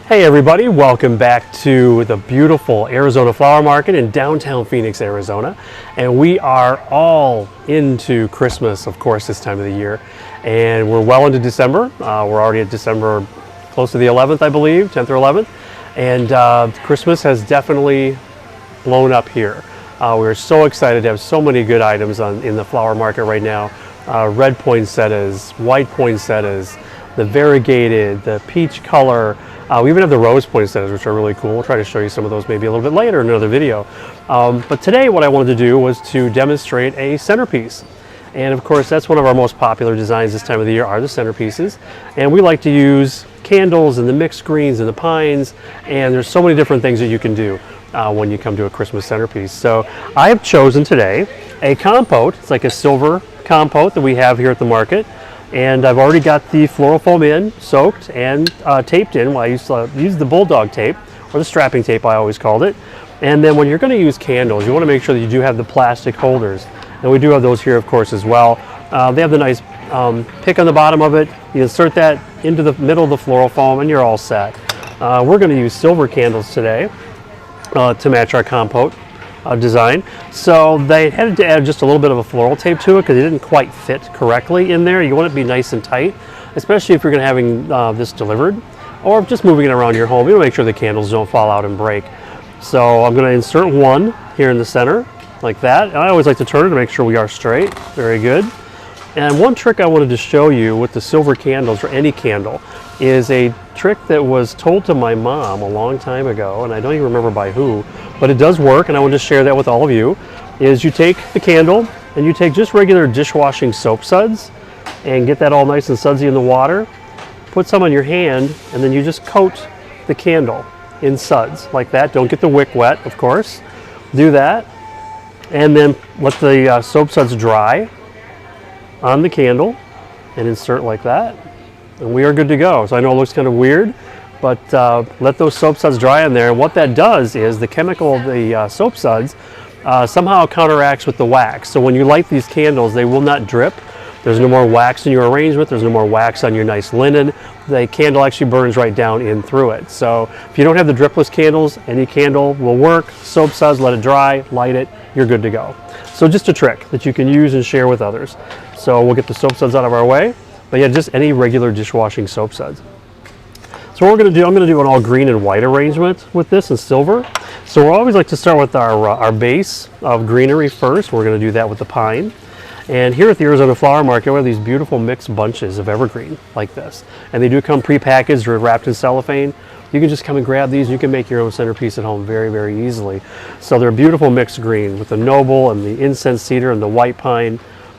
Hey everybody, welcome back to the beautiful Arizona Flower Market in downtown Phoenix, Arizona. And we are all into Christmas, of course, this time of the year. And we're well into December. We're already at December, close to the 11th, I believe, 10th or 11th. And Christmas has definitely blown up here. We're so excited to have so many good items in the flower market right now. Red poinsettias, white poinsettias, the variegated, the peach color. We even have the rose poinsettias, which are really cool. We'll try to show you some of those maybe a little bit later in another video. But today what I wanted to do was to demonstrate a centerpiece. And of course that's one of our most popular designs this time of the year are the centerpieces. And we like to use candles and the mixed greens and the pines, and there's so many different things that you can do when you come to a Christmas centerpiece. So I have chosen today a compote. It's like a silver compote that we have here at the market. And I've already got the floral foam in, soaked and taped in. Well, I used to use the bulldog tape, or the strapping tape I always called it. And then when you're going to use candles, you want to make sure that you do have the plastic holders. And we do have those here, of course, as well. They have the nice pick on the bottom of it. You insert that into the middle of the floral foam and you're all set. We're going to use silver candles today to match our compote design. So they had to add just a little bit of a floral tape to it because it didn't quite fit correctly in there. You want it to be nice and tight, especially if you're going to having this delivered or just moving it around your home. You want to make sure the candles don't fall out and break. So I'm going to insert one here in the center like that. And I always like to turn it to make sure we are straight. Very good. And one trick I wanted to show you with the silver candles, or any candle, is a trick that was told to my mom a long time ago, and I don't even remember by who, but it does work, and I want to share that with all of you, is you take the candle and you take just regular dishwashing soap suds and get that all nice and sudsy in the water, put some on your hand, and then you just coat the candle in suds like that. Don't get the wick wet, of course. Do that, and then let the soap suds dry on the candle and insert like that, and we are good to go. So I know it looks kind of weird, but let those soap suds dry in there. And what that does is the chemical of the soap suds somehow counteracts with the wax. So when you light these candles, they will not drip. There's no more wax in your arrangement. There's no more wax on your nice linen. The candle actually burns right down in through it. So if you don't have the dripless candles, any candle will work. Soap suds, let it dry, light it, you're good to go. So just a trick that you can use and share with others. So we'll get the soap suds out of our way. But yeah, just any regular dishwashing soap suds. So what we're going to do, I'm going to do an all green and white arrangement with this and silver. So we always like to start with our base of greenery first. We're going to do that with the pine. And here at the Arizona Flower Market, we have these beautiful mixed bunches of evergreen like this. And they do come pre-packaged or wrapped in cellophane. You can just come and grab these. You can make your own centerpiece at home very, very easily. So they're beautiful mixed green with the noble and the incense cedar and the white pine.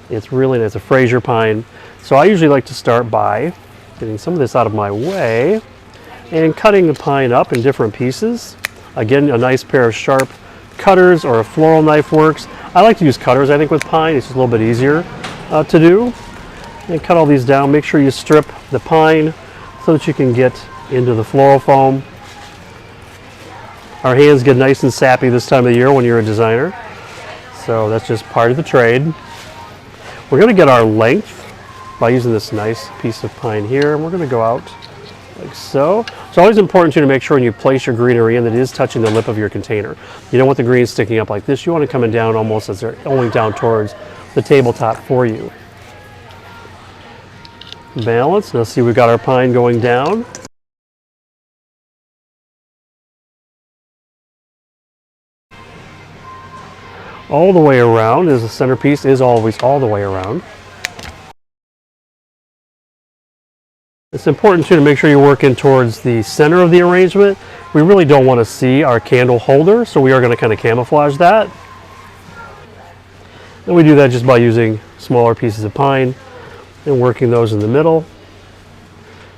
It's really nice, a Fraser pine. So I usually like to start by getting some of this out of my way and cutting the pine up in different pieces. Again, a nice pair of sharp cutters or a floral knife works. I like to use cutters, I think, with pine. It's just a little bit easier to do. And cut all these down. Make sure you strip the pine so that you can get into the floral foam. Our hands get nice and sappy this time of the year when you're a designer. So that's just part of the trade. We're going to get our length by using this nice piece of pine here, and we're going to go out like so. It's always important to make sure when you place your greenery in that it is touching the lip of your container. You don't want the greens sticking up like this. You want it coming down almost as they're only down towards the tabletop for you. Balance. Now see, we've got our pine going down. All the way around, as the centerpiece is always all the way around. It's important too to make sure you're working towards the center of the arrangement. We really don't want to see our candle holder, so we are going to kind of camouflage that. And we do that just by using smaller pieces of pine and working those in the middle.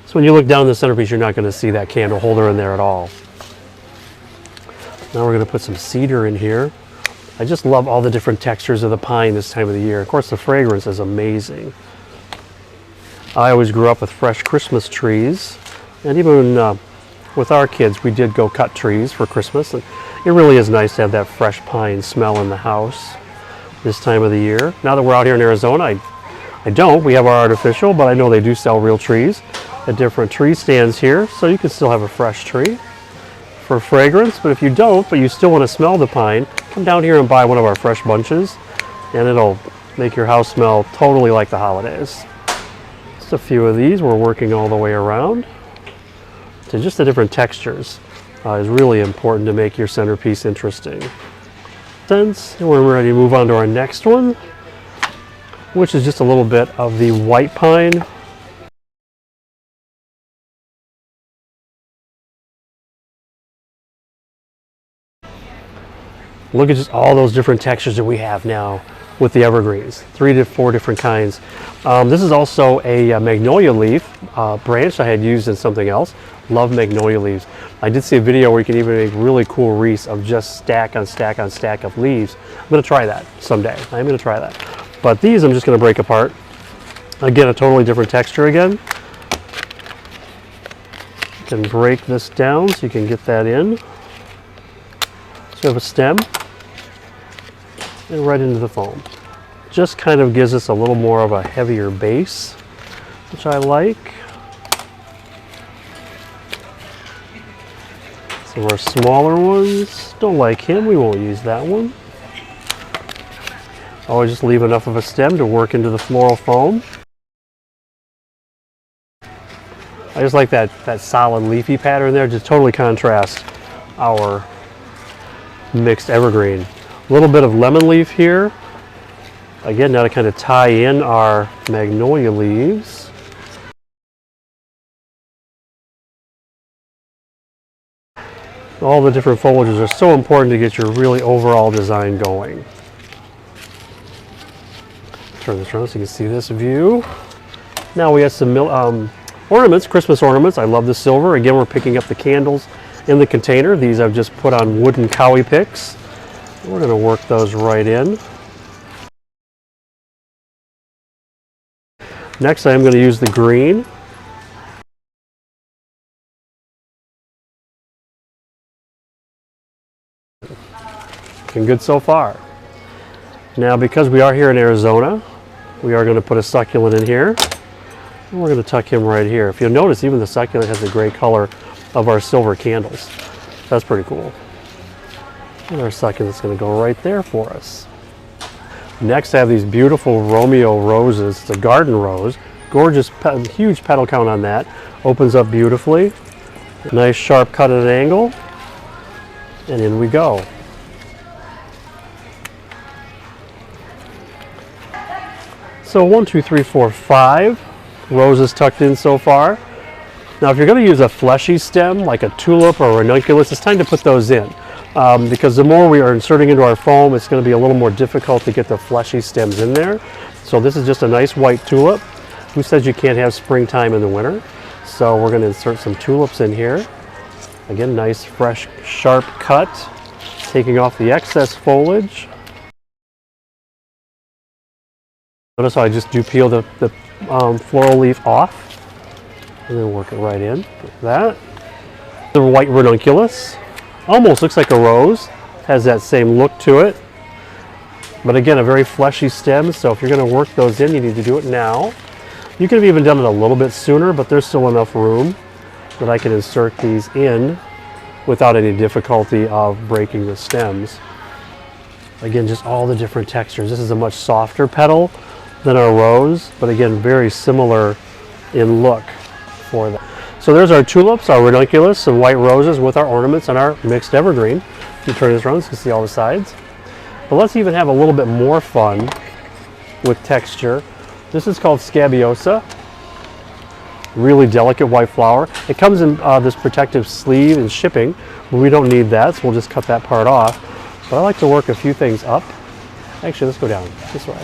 So when you look down the centerpiece, you're not going to see that candle holder in there at all. Now we're going to put some cedar in here. I just love all the different textures of the pine this time of the year. Of course, the fragrance is amazing. I always grew up with fresh Christmas trees, and even with our kids, we did go cut trees for Christmas. And it really is nice to have that fresh pine smell in the house this time of the year. Now that we're out here in Arizona, I don't. We have our artificial, but I know they do sell real trees at different tree stands here, so you can still have a fresh tree for fragrance. But if you don't, but you still want to smell the pine, come down here and buy one of our fresh bunches, and it'll make your house smell totally like the holidays. Just a few of these. We're working all the way around. So just the different textures is really important to make your centerpiece interesting. And we're ready to move on to our next one, which is just a little bit of the white pine. Look at just all those different textures that we have now with the evergreens, 3 to 4 different kinds. This is also a magnolia leaf branch I had used in something else. Love magnolia leaves. I did see a video where you can even make really cool wreaths of just stack on stack on stack of leaves. I'm going to try that someday. I'm going to try that. But these I'm just going to break apart. Again, a totally different texture again. You can break this down so you can get that in. So you have a stem and right into the foam. Just kind of gives us a little more of a heavier base, which I like. Some of our smaller ones, don't like him, we won't use that one. Always just leave enough of a stem to work into the floral foam. I just like that solid leafy pattern there, just totally contrasts our mixed evergreen. A little bit of lemon leaf here. Again, now to kind of tie in our magnolia leaves. All the different foliages are so important to get your really overall design going. Turn this around so you can see this view. Now we have some ornaments, Christmas ornaments. I love the silver. Again, we're picking up the candles in the container. These I've just put on wooden cowie picks. We're going to work those right in. Next, I'm going to use the green. Looking good so far. Now, because we are here in Arizona, we are going to put a succulent in here. And we're going to tuck him right here. If you'll notice, even the succulent has the gray color of our silver candles. That's pretty cool. And our succulent's going to go right there for us. Next, I have these beautiful Romeo roses. It's a garden rose. Gorgeous, huge petal count on that. Opens up beautifully. Nice sharp cut at an angle. And in we go. So 1, 2, 3, 4, 5 roses tucked in so far. Now if you're going to use a fleshy stem like a tulip or ranunculus, it's time to put those in. Because the more we are inserting into our foam, it's going to be a little more difficult to get the fleshy stems in there. So this is just a nice white tulip. Who says you can't have springtime in the winter? So we're going to insert some tulips in here. Again, nice, fresh, sharp cut, taking off the excess foliage. Notice how I just do peel the floral leaf off and then work it right in like that. The white ranunculus. Almost looks like a rose, has that same look to it. But again, a very fleshy stem, so if you're going to work those in, you need to do it now. You could have even done it a little bit sooner, but there's still enough room that I can insert these in without any difficulty of breaking the stems. Again, just all the different textures. This is a much softer petal than our rose, but again, very similar in look for that. So there's our tulips, our ranunculus, some white roses with our ornaments and our mixed evergreen. You turn this around so you can see all the sides. But let's even have a little bit more fun with texture. This is called scabiosa. Really delicate white flower. It comes in this protective sleeve and shipping, but we don't need that, so we'll just cut that part off. But I like to work a few things up. Actually, let's go down this way.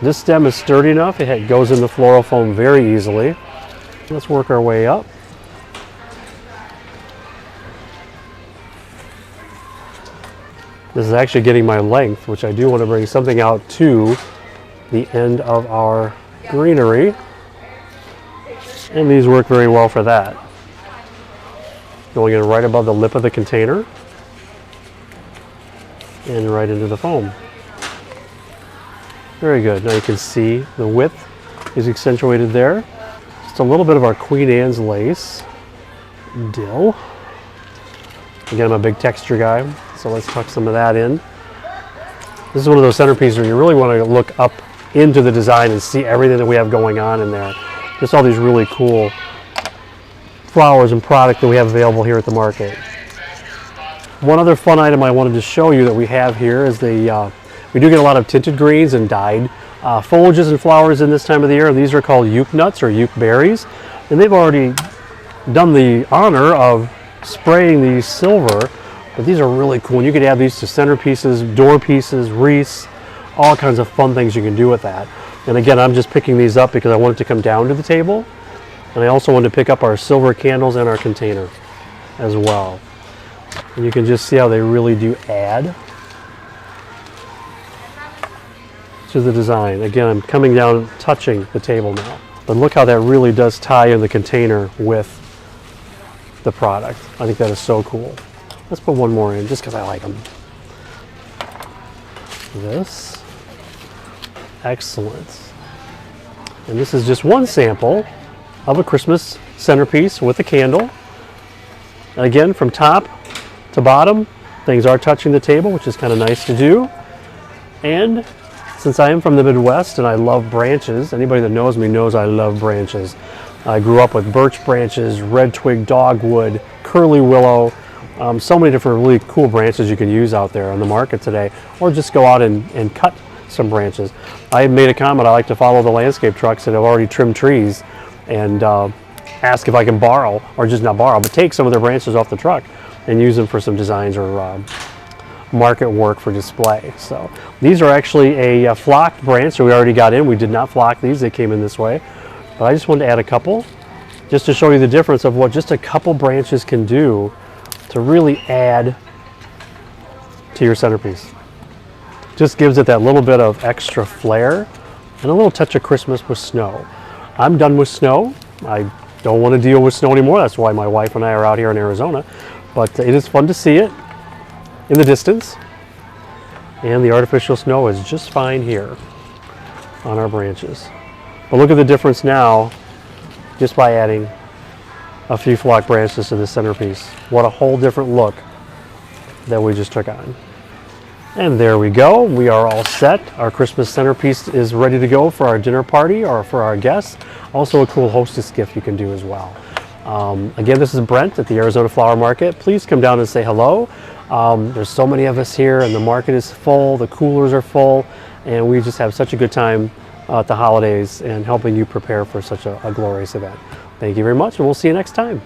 This stem is sturdy enough, it goes in the floral foam very easily. Let's work our way up. This is actually getting my length, which I do want to bring something out to the end of our greenery. And these work very well for that. Going in right above the lip of the container and right into the foam. Very good. Now you can see the width is accentuated there. Just a little bit of our Queen Anne's lace. Dill. Again, I'm a big texture guy, so let's tuck some of that in. This is one of those centerpieces where you really want to look up into the design and see everything that we have going on in there. Just all these really cool flowers and product that we have available here at the market. One other fun item I wanted to show you that we have here is we do get a lot of tinted greens and dyed foliages and flowers in this time of the year. These are called uke nuts or uke berries, and they've already done the honor of spraying these silver, but these are really cool. And you could add these to centerpieces, door pieces, wreaths, all kinds of fun things you can do with that. And again, I'm just picking these up because I want it to come down to the table. And I also wanted to pick up our silver candles and our container as well. And you can just see how they really do add to the design. Again, I'm coming down, touching the table now. But look how that really does tie in the container with the product. I think that is so cool. Let's put one more in just because I like them. This. Excellent. And this is just one sample of a Christmas centerpiece with a candle. And again, from top to bottom, things are touching the table, which is kind of nice to do. And since I am from the Midwest and I love branches, anybody that knows me knows I love branches. I grew up with birch branches, red twig dogwood, curly willow, so many different really cool branches you can use out there on the market today, or just go out and cut some branches. I made a comment, I like to follow the landscape trucks that have already trimmed trees and ask if I can borrow, or just not borrow, but take some of their branches off the truck and use them for some designs or market work for display. So these are actually a flocked branch that we already got in. We did not flock these, they came in this way. But I just wanted to add a couple just to show you the difference of what just a couple branches can do to really add to your centerpiece. Just gives it that little bit of extra flair and a little touch of Christmas with snow. I'm done with snow. I don't want to deal with snow anymore. That's why my wife and I are out here in Arizona. But it is fun to see it in the distance. And the artificial snow is just fine here on our branches. But look at the difference now just by adding a few flock branches to the centerpiece. What a whole different look that we just took on. And there we go. We are all set. Our Christmas centerpiece is ready to go for our dinner party or for our guests. Also a cool hostess gift you can do as well. Again, this is Brent at the Arizona Flower Market. Please come down and say hello. There's so many of us here and the market is full, the coolers are full, and we just have such a good time at the holidays and helping you prepare for such a glorious event. Thank you very much, and we'll see you next time.